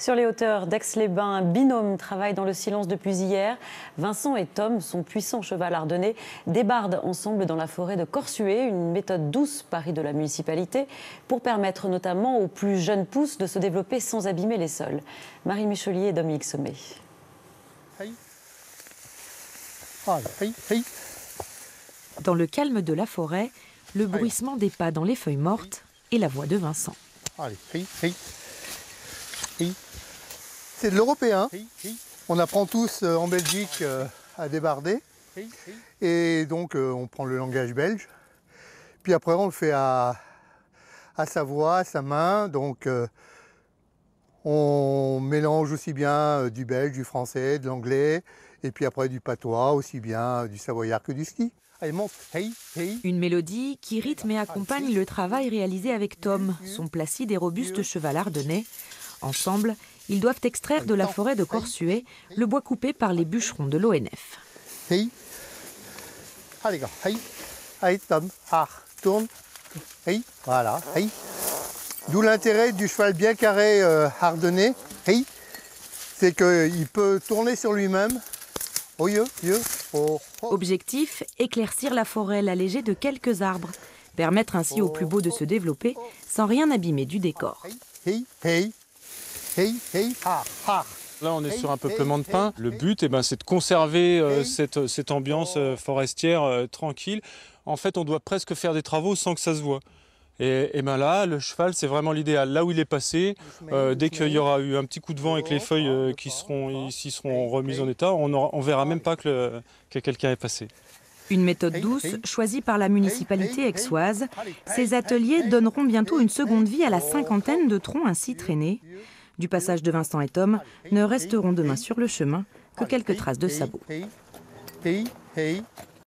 Sur les hauteurs d'Aix-les-Bains, un binôme travaille dans le silence depuis hier. Vincent et Tom, son puissant cheval ardennais, débardent ensemble dans la forêt de Corsuet, une méthode douce pari de la municipalité pour permettre notamment aux plus jeunes pousses de se développer sans abîmer les sols. Marie Michelier et Dominique Sommet. Dans le calme de la forêt, le bruissement des pas dans les feuilles mortes et la voix de Vincent. C'est de l'européen. On apprend tous en Belgique à débarder. Et donc on prend le langage belge. Puis après on le fait à sa voix, à sa main. Donc on mélange aussi bien du belge, du français, de l'anglais. Et puis après du patois, aussi bien du savoyard que du ski. Allez, monte. Une mélodie qui rythme et accompagne le travail réalisé avec Tom, son placide et robuste cheval ardennais. Ensemble, ils doivent extraire de la forêt de Corsuet le bois coupé par les bûcherons de l'ONF. Allez, gars. Allez, Tom. Tourne. Voilà. D'où l'intérêt du cheval bien carré ardennais. C'est qu'il peut tourner sur lui-même. Objectif, éclaircir la forêt, l'alléger de quelques arbres. Permettre ainsi aux plus beaux de se développer sans rien abîmer du décor. Là, on est sur un peuplement de pins. Le but, c'est de conserver cette ambiance forestière tranquille. En fait, on doit presque faire des travaux sans que ça se voit. Et là, le cheval, c'est vraiment l'idéal. Là où il est passé, dès qu'il y aura eu un petit coup de vent et que les feuilles qui seront ici seront remises en état, on verra même pas que quelqu'un est passé. Une méthode douce choisie par la municipalité aixoise. Ces ateliers donneront bientôt une seconde vie à la cinquantaine de troncs ainsi traînés. Du passage de Vincent et Tom, ne resteront demain sur le chemin que quelques traces de sabots.